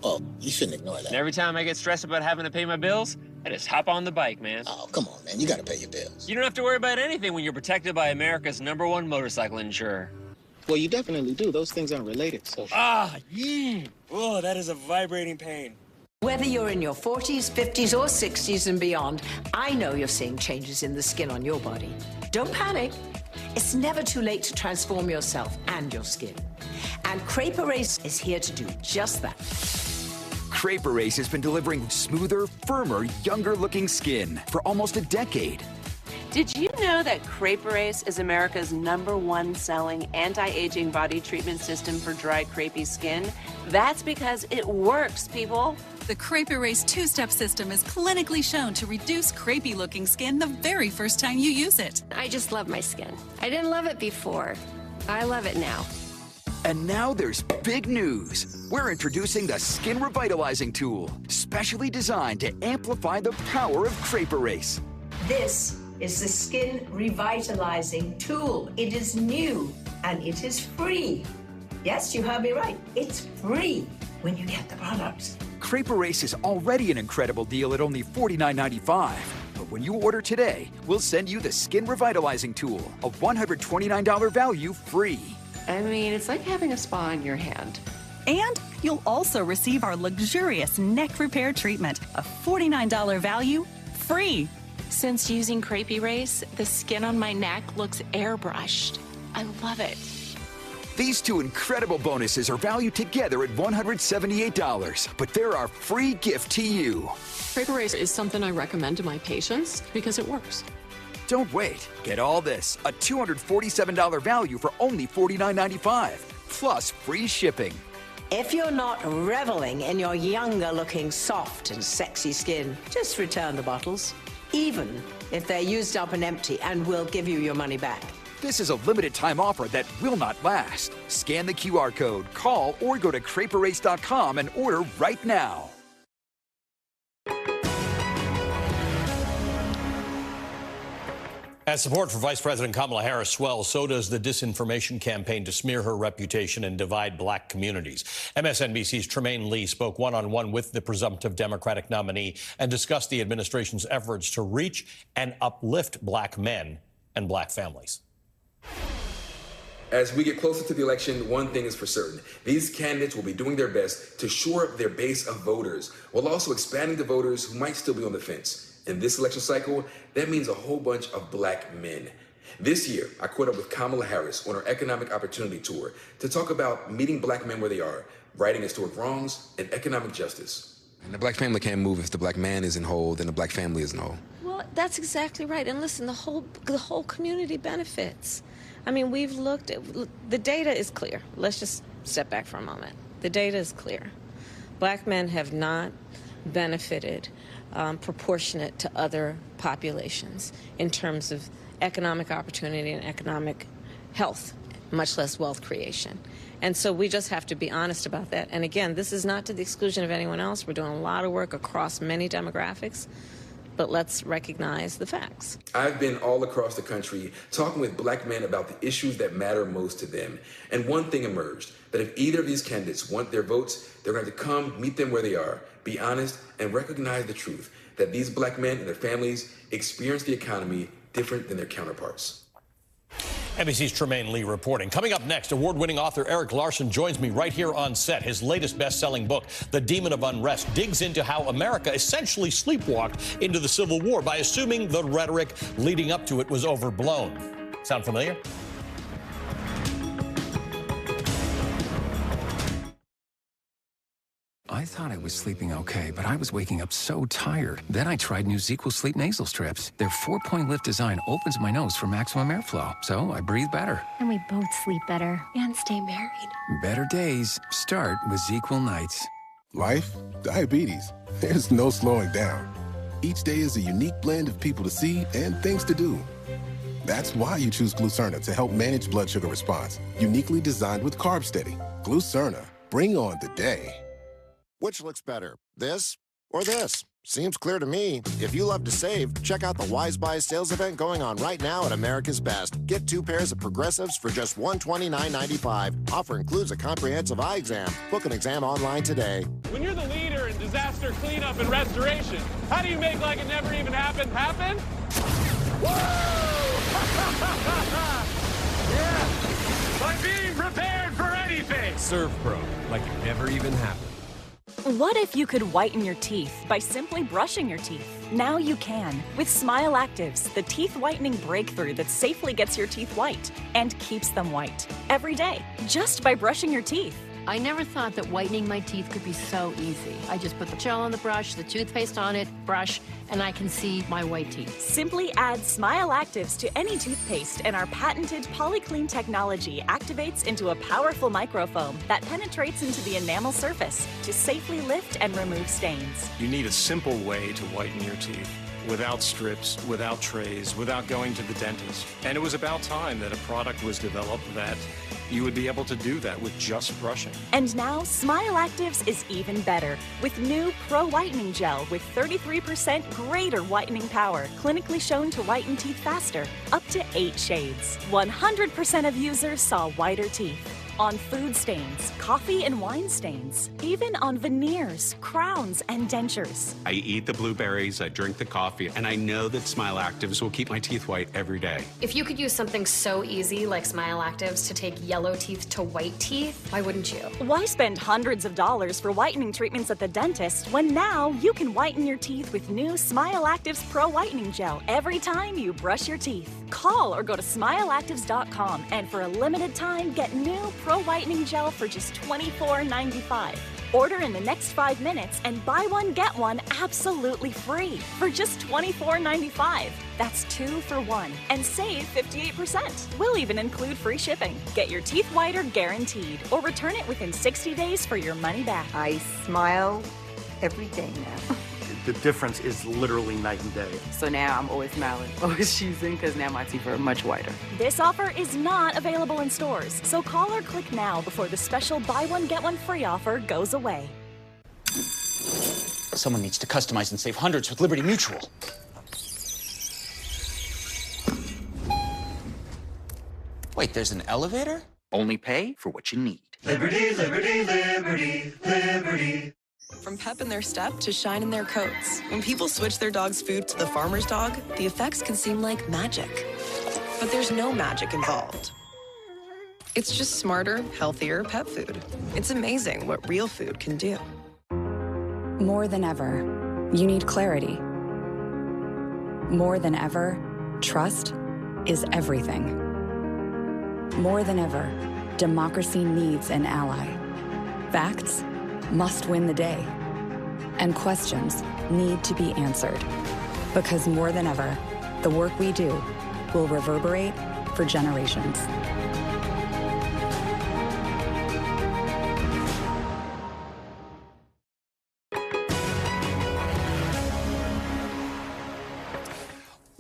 Oh, you shouldn't ignore that. And every time I get stressed about having to pay my bills, I just hop on the bike, man. Oh, come on, man. You gotta pay your bills. You don't have to worry about anything when you're protected by America's #1 motorcycle insurer. Well, you definitely do. Those things aren't related, so... Oh, that is a vibrating pain. Whether you're in your 40s, 50s, or 60s and beyond, I know you're seeing changes in the skin on your body. Don't panic. It's never too late to transform yourself and your skin. And Crepe Erase is here to do just that. Crepe Erase has been delivering smoother, firmer, younger-looking skin for almost a decade. Did you know that Crepe Erase is America's #1 selling anti-aging body treatment system for dry, crepey skin? That's because it works, people. The Crepe Erase two-step system is clinically shown to reduce crepey-looking skin the very first time you use it. I just love my skin. I didn't love it before. I love it now. And now there's big news. We're introducing the Skin Revitalizing Tool, specially designed to amplify the power of Crepe Erase. This is the Skin Revitalizing Tool. It is new and it is free. Yes, you heard me right. It's free when you get the product. Crepe Erase is already an incredible deal at only $49.95. But when you order today, we'll send you the Skin Revitalizing Tool, a $129 value free. I mean, it's like having a spa on your hand. And you'll also receive our luxurious neck repair treatment, a $49 value, free. Since using Crepe Erase, the skin on my neck looks airbrushed. I love it. These two incredible bonuses are valued together at $178, but they're our free gift to you. Crepe Erase is something I recommend to my patients because it works. Don't wait. Get all this, a $247 value for only $49.95, plus free shipping. If you're not reveling in your younger-looking, soft and sexy skin, just return the bottles, even if they're used up and empty, and we'll give you your money back. This is a limited-time offer that will not last. Scan the QR code, call, or go to crepeerase.com and order right now. As support for Vice President Kamala Harris swells, so does the disinformation campaign to smear her reputation and divide black communities. MSNBC's Tremaine Lee spoke one-on-one with the presumptive Democratic nominee and discussed the administration's efforts to reach and uplift black men and black families. As we get closer to the election, one thing is for certain. These candidates will be doing their best to shore up their base of voters, while also expanding to voters who might still be on the fence. In this election cycle, that means a whole bunch of black men. This year, I caught up with Kamala Harris on her Economic Opportunity Tour to talk about meeting black men where they are, righting historic wrongs, and economic justice. And the black family can't move if the black man isn't whole, then the black family isn't whole. Well, that's exactly right. And listen, the whole community benefits. I mean, we've looked at, the data is clear. Let's just step back for a moment. The data is clear. Black men have not benefited proportionate to other populations in terms of economic opportunity and economic health, much less wealth creation. And so we just have to be honest about that. And again, this is not to the exclusion of anyone else. We're doing a lot of work across many demographics, but let's recognize the facts. I've been all across the country talking with black men about the issues that matter most to them. And one thing emerged, that if either of these candidates want their votes, they're going to come meet them where they are, be honest, and recognize the truth that these black men and their families experience the economy different than their counterparts. NBC's Tremaine Lee reporting. Coming up next, award-winning author Eric Larson joins me right here on set. His latest best-selling book, The Demon of Unrest, digs into how America essentially sleepwalked into the Civil War by assuming the rhetoric leading up to it was overblown. Sound familiar? I thought I was sleeping okay, but I was waking up so tired. Then I tried new ZzzQuil Sleep Nasal Strips. Their 4-point lift design opens my nose for maximum airflow, so I breathe better. And we both sleep better and stay married. Better days start with ZzzQuil Nights. Life, diabetes, there's no slowing down. Each day is a unique blend of people to see and things to do. That's why you choose Glucerna to help manage blood sugar response. Uniquely designed with Carb Steady. Glucerna, bring on the day. Which looks better, this or this? Seems clear to me. If you love to save, check out the Wise Buy sales event going on right now at America's Best. Get 2 pairs of Progressives for just $129.95. Offer includes a comprehensive eye exam. Book an exam online today. When you're the leader in disaster cleanup and restoration, how do you make like it never even happened happen? Woo! Yeah! By being prepared for anything! ServPro, like it never even happened. What if you could whiten your teeth by simply brushing your teeth? Now you can with Smile Actives, the teeth whitening breakthrough that safely gets your teeth white and keeps them white every day just by brushing your teeth. I never thought that whitening my teeth could be so easy. I just put the gel on the brush, the toothpaste on it, brush, and I can see my white teeth. Simply add Smile Actives to any toothpaste and our patented PolyClean technology activates into a powerful microfoam that penetrates into the enamel surface to safely lift and remove stains. You need a simple way to whiten your teeth. Without strips, without trays, without going to the dentist. And it was about time that a product was developed that you would be able to do that with just brushing. And now, Smile Actives is even better with new Pro Whitening Gel with 33% greater whitening power, clinically shown to whiten teeth faster, up to 8 shades. 100% of users saw whiter teeth. On food stains, coffee and wine stains, even on veneers, crowns, and dentures. I eat the blueberries, I drink the coffee, and I know that Smile Actives will keep my teeth white every day. If you could use something so easy like Smile Actives to take yellow teeth to white teeth, why wouldn't you? Why spend hundreds of dollars for whitening treatments at the dentist when now you can whiten your teeth with new Smile Actives Pro Whitening Gel every time you brush your teeth? Call or go to smileactives.com and for a limited time get new Pro Whitening Gel for just $24.95. Order in the next 5 minutes and buy one, get one absolutely free for just $24.95. That's 2 for 1 and save 58%. We'll even include free shipping. Get your teeth whiter guaranteed or return it within 60 days for your money back. I smile every day now. The difference is literally night and day. So now I'm always smiling, always choosing, because now my teeth are much whiter. This offer is not available in stores, so call or click now before the special buy one, get one free offer goes away. Someone needs to customize and save hundreds with Liberty Mutual. Wait, there's an elevator? Only pay for what you need. Liberty, liberty, liberty, liberty. From pep in their step to shine in their coats, when people switch their dog's food to the farmer's dog, the effects can seem like magic. But there's no magic involved. It's just smarter, healthier pet food. It's amazing what real food can do. More than ever, you need clarity. More than ever, trust is everything. More than ever, democracy needs an ally. Facts must win the day. And questions need to be answered. Because more than ever, the work we do will reverberate for generations.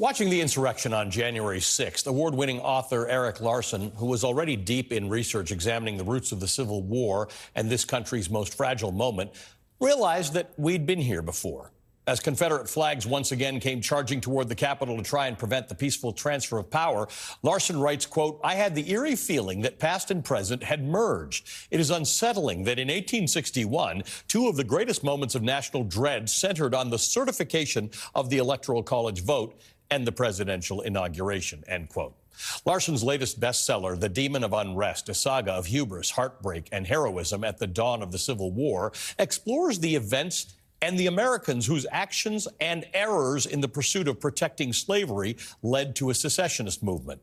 Watching the insurrection on January 6th, award-winning author Erik Larson, who was already deep in research examining the roots of the Civil War and this country's most fragile moment, realized that we'd been here before. As Confederate flags once again came charging toward the Capitol to try and prevent the peaceful transfer of power, Larson writes, quote, "I had the eerie feeling that past and present had merged. It is unsettling that in 1861, two of the greatest moments of national dread centered on the certification of the Electoral College vote and the presidential inauguration," end quote. Larson's latest bestseller, The Demon of Unrest, a saga of hubris, heartbreak, and heroism at the dawn of the Civil War, explores the events and the Americans whose actions and errors in the pursuit of protecting slavery led to a secessionist movement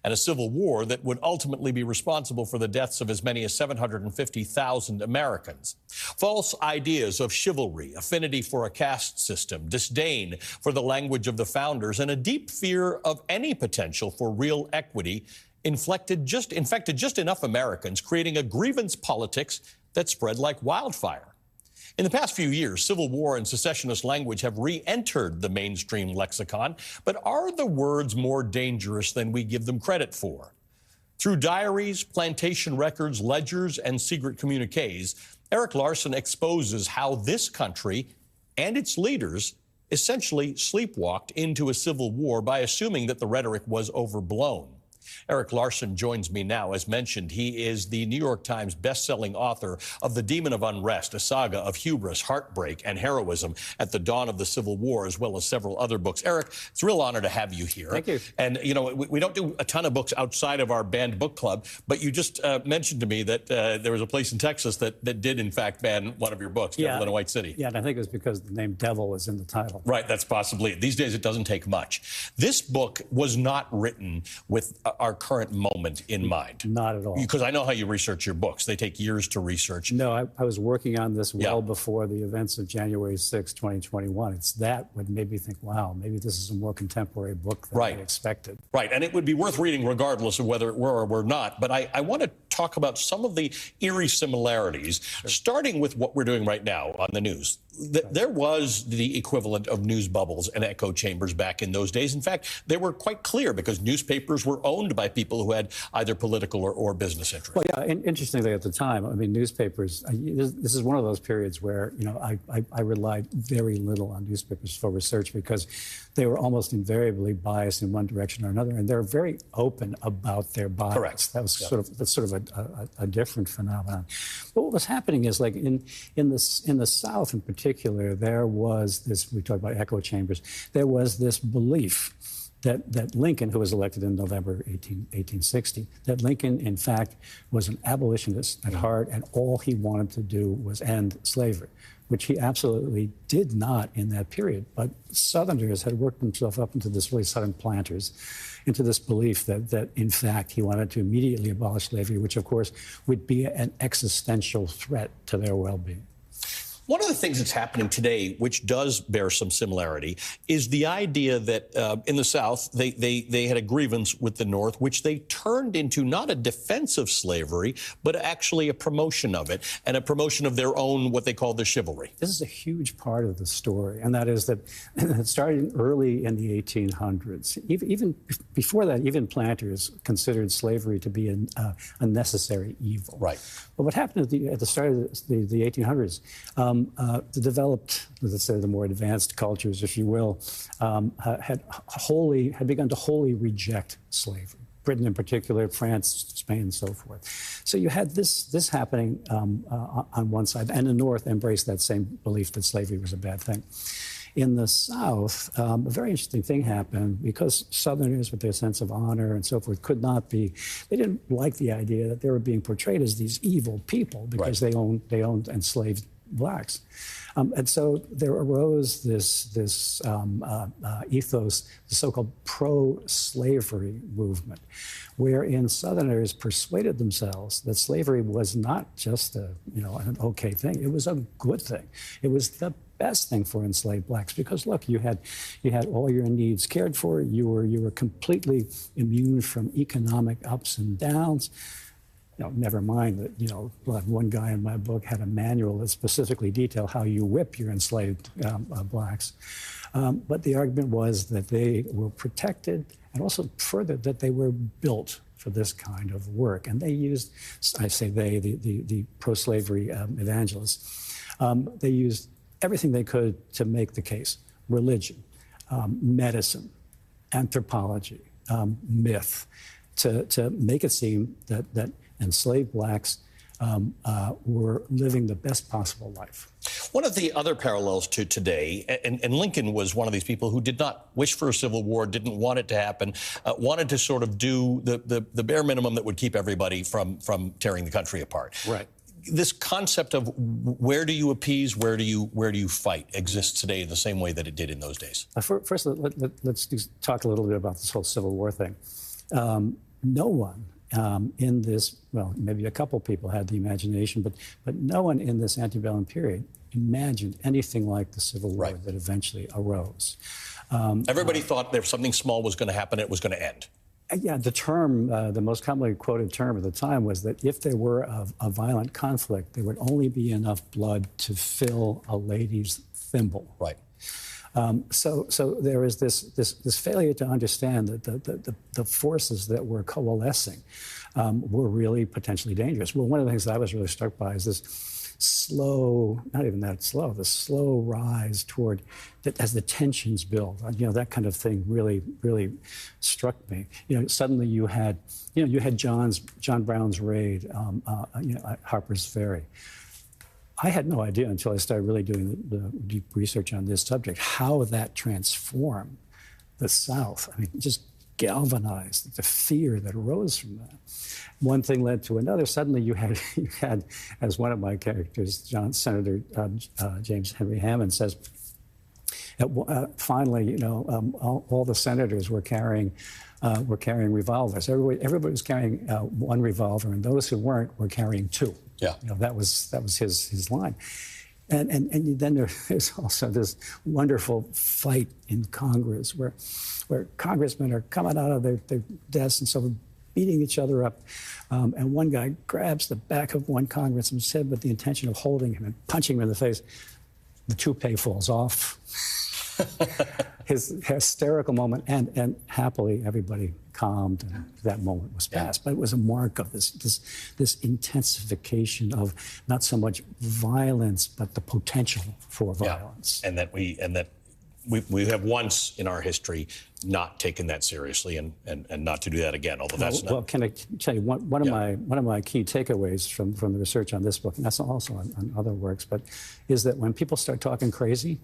and a civil war that would ultimately be responsible for the deaths of as many as 750,000 Americans. False ideas of chivalry, affinity for a caste system, disdain for the language of the founders, and a deep fear of any potential for real equity infected just enough Americans, creating a grievance politics that spread like wildfire. In the past few years, Civil War and secessionist language have re-entered the mainstream lexicon, but are the words more dangerous than we give them credit for? Through diaries, plantation records, ledgers, and secret communiques, Erik Larson exposes how this country and its leaders essentially sleepwalked into a civil war by assuming that the rhetoric was overblown. Erik Larson joins me now. As mentioned, he is the New York Times best-selling author of The Demon of Unrest, a saga of hubris, heartbreak, and heroism at the dawn of the Civil War, as well as several other books. Erik, it's a real honor to have you here. Thank you. And, you know, we don't do a ton of books outside of our banned book club, but you just mentioned to me that there was a place in Texas that did, in fact, ban one of your books, Devil in a White City. Yeah, and I think it was because the name Devil is in the title. Right, that's possibly it. These days it doesn't take much. This book was not written with our current moment in mind. Not at all. Because I know how you research your books. They take years to research. No, I was working on this well before the events of January 6, 2021. It's that what made me think, wow, maybe this is a more contemporary book than I expected. Right, and it would be worth reading regardless of whether it were or were not. But I want to talk about some of the eerie similarities, starting with what we're doing right now on the news. There was the equivalent of news bubbles and echo chambers back in those days. In fact, they were quite clear because newspapers were owned by people who had either political or business interests. Well, yeah, and interestingly at the time, I mean, newspapers, this is one of those periods where, you know, I relied very little on newspapers for research because they were almost invariably biased in one direction or another, and they're very open about their bias. Correct. That was sort of a different phenomenon. But what was happening is, like in the South in particular, there was this, we talk about echo chambers, there was this belief that Lincoln, who was elected in November 1860, that Lincoln, in fact, was an abolitionist at heart, and all he wanted to do was end slavery. which he absolutely did not in that period. But Southerners had worked themselves up into this, really Southern planters, into this belief that in fact, he wanted to immediately abolish slavery, which, of course, would be an existential threat to their well-being. One of the things that's happening today, which does bear some similarity, is the idea that in the South, they had a grievance with the North, which they turned into not a defense of slavery, but actually a promotion of it, and a promotion of their own, what they call the chivalry. This is a huge part of the story, and that is that it started early in the 1800s. Even before that, even planters considered slavery to be a necessary evil. Right. But what happened at the start of the 1800s, the developed, let's say, the more advanced cultures, if you will, had begun to wholly reject slavery. Britain in particular, France, Spain, and so forth. So you had this happening on one side, and the North embraced that same belief that slavery was a bad thing. In the South, a very interesting thing happened because Southerners, with their sense of honor and so forth, they didn't like the idea that they were being portrayed as these evil people because they owned enslaved blacks. And so there arose this ethos, the so-called pro-slavery movement, wherein Southerners persuaded themselves that slavery was not just an okay thing. It was a good thing. It was the best thing for enslaved blacks because, look, you had all your needs cared for. You were completely immune from economic ups and downs. Never mind that, one guy in my book had a manual that specifically detailed how you whip your enslaved blacks. But the argument was that they were protected and also further that they were built for this kind of work. And they used, I say they, the pro-slavery evangelists, they used everything they could to make the case. Religion, medicine, anthropology, myth, to make it seem that enslaved blacks were living the best possible life. One of the other parallels to today, and Lincoln was one of these people who did not wish for a civil war, didn't want it to happen, wanted to sort of do the bare minimum that would keep everybody from tearing the country apart. Right. This concept of where do you appease, where do you fight exists today in the same way that it did in those days. First, let's talk a little bit about this whole Civil War thing. No one in this, well, maybe a couple people had the imagination, but no one in this antebellum period imagined anything like the Civil War that eventually arose. Everybody thought there something small was going to happen, it was going to end. Yeah, the term, the most commonly quoted term at the time was that if there were a violent conflict, there would only be enough blood to fill a lady's thimble. Right. So there is this failure to understand that the forces that were coalescing were really potentially dangerous. Well, one of the things that I was really struck by is this slow, not even that slow, the slow rise toward that as the tensions build. That kind of thing really struck me. Suddenly you had John Brown's raid at Harper's Ferry. I had no idea until I started really doing the deep research on this subject how that transformed the South. I mean, just galvanized the fear that arose from that. One thing led to another. Suddenly you had as one of my characters, Senator James Henry Hammond says, finally, all the senators were carrying revolvers. Everybody was carrying one revolver, and those who weren't were carrying two. Yeah, that was his line. And then there's also this wonderful fight in Congress where congressmen are coming out of their desks and so beating each other up. And one guy grabs the back of one congressman's head with the intention of holding him and punching him in the face. The toupee falls off. His hysterical moment, and happily everybody calmed, and that moment was past. But it was a mark of this intensification of not so much violence, but the potential for violence. And that we have once in our history not taken that seriously, and not to do that again. Although that's not. Well, can I tell you one of my key takeaways from the research on this book, and that's also on other works, but is that when people start talking crazy,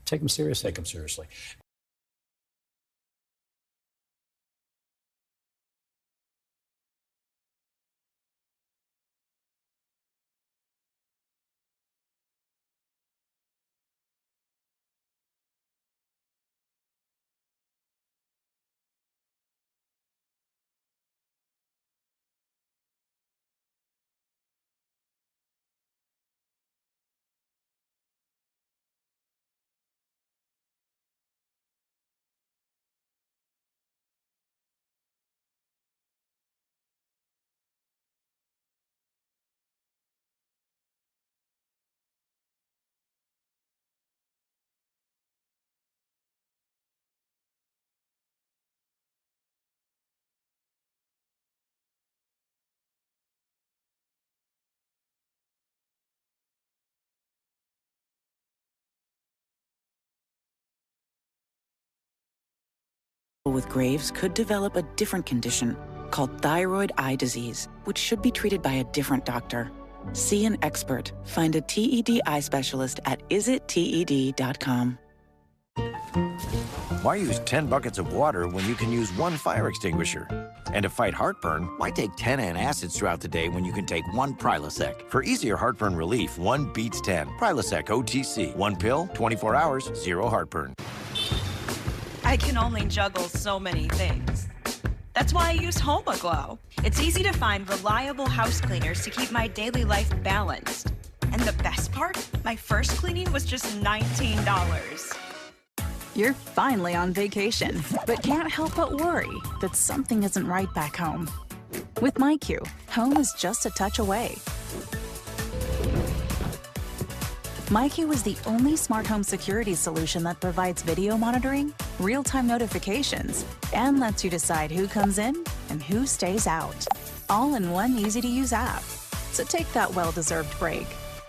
take them seriously. Take them seriously. with Graves could develop a different condition called thyroid eye disease, which should be treated by a different doctor. See an expert. Find a TED eye specialist at isitted.com. Why use 10 buckets of water when you can use one fire extinguisher? And to fight heartburn, why take 10 antacids throughout the day when you can take one Prilosec? For easier heartburn relief, one beats 10. Prilosec OTC. One pill, 24 hours, zero heartburn. I can only juggle so many things. That's why I use HomaGlow. It's easy to find reliable house cleaners to keep my daily life balanced. And the best part? My first cleaning was just $19. You're finally on vacation, but can't help but worry that something isn't right back home. With MyQ, home is just a touch away. MyQ is the only smart home security solution that provides video monitoring, real-time notifications, and lets you decide who comes in and who stays out. All in one easy-to-use app. So take that well-deserved break.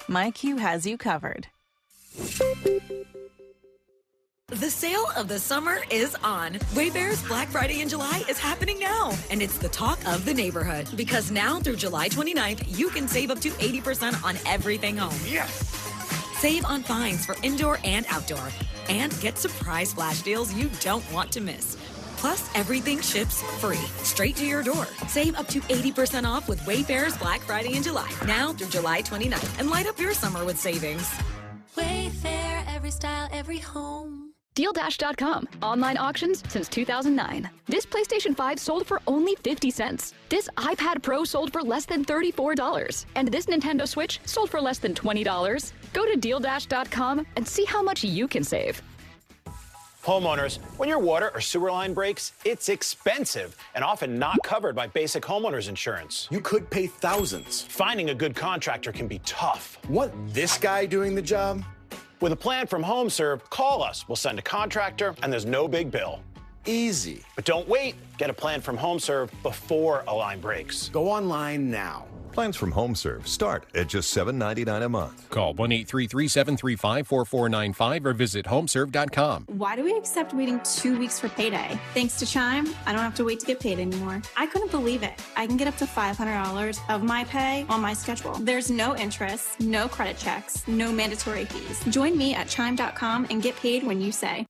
MyQ has you covered. The sale of the summer is on. Wayfair's Black Friday in July is happening now, and it's the talk of the neighborhood. Because now through July 29th, you can save up to 80% on everything home. Yes! Save on fines for indoor and outdoor, and get surprise flash deals you don't want to miss. Plus, everything ships free, straight to your door. Save up to 80% off with Wayfair's Black Friday in July, now through July 29th, and light up your summer with savings. Wayfair, every style, every home. DealDash.com. Online auctions since 2009. This PlayStation 5 sold for only 50 cents. This iPad Pro sold for less than $34. And this Nintendo Switch sold for less than $20. Go to DealDash.com and see how much you can save. Homeowners, when your water or sewer line breaks, it's expensive and often not covered by basic homeowners insurance. You could pay thousands. Finding a good contractor can be tough. Want this guy doing the job? With a plan from HomeServe, call us. We'll send a contractor, and there's no big bill. Easy. But don't wait. Get a plan from HomeServe before a line breaks. Go online now. Plans from HomeServe start at just $7.99 a month. Call 1-833-735-4495 or visit homeserve.com. Why do we accept waiting 2 weeks for payday? Thanks to Chime, I don't have to wait to get paid anymore. I couldn't believe it. I can get up to $500 of my pay on my schedule. There's no interest, no credit checks, no mandatory fees. Join me at chime.com and get paid when you say.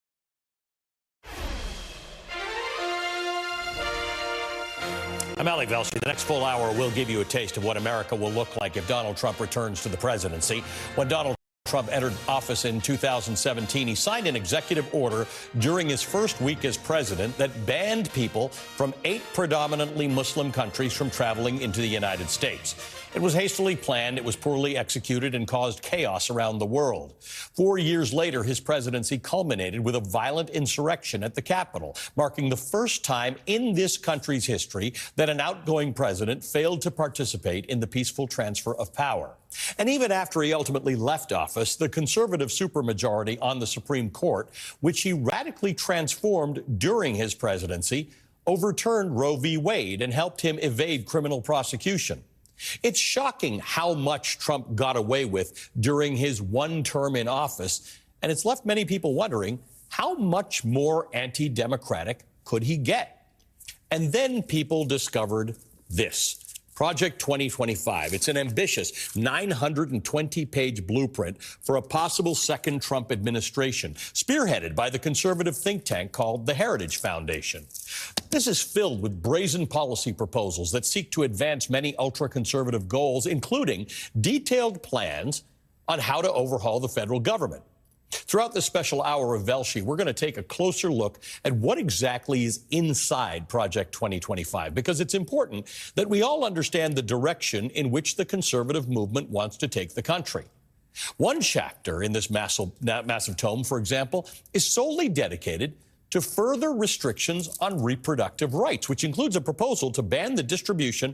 I'm Velshi. The next full hour will give you a taste of what America will look like if Donald Trump returns to the presidency. When Donald Trump entered office in 2017, he signed an executive order during his first week as president that banned people from 8 predominantly Muslim countries from traveling into the United States. It was hastily planned, it was poorly executed, and caused chaos around the world. 4 years later, his presidency culminated with a violent insurrection at the Capitol, marking the first time in this country's history that an outgoing president failed to participate in the peaceful transfer of power. And even after he ultimately left office, the conservative supermajority on the Supreme Court, which he radically transformed during his presidency, overturned Roe v. Wade and helped him evade criminal prosecution. It's shocking how much Trump got away with during his one term in office, and it's left many people wondering how much more anti-democratic could he get? And then people discovered this. Project 2025. It's an ambitious 920-page blueprint for a possible second Trump administration, spearheaded by the conservative think tank called the Heritage Foundation. This is filled with brazen policy proposals that seek to advance many ultra-conservative goals, including detailed plans on how to overhaul the federal government. Throughout this special hour of Velshi, we're going to take a closer look at what exactly is inside Project 2025, because it's important that we all understand the direction in which the conservative movement wants to take the country. One chapter in this massive tome, for example, is solely dedicated to further restrictions on reproductive rights, which includes a proposal to ban the distribution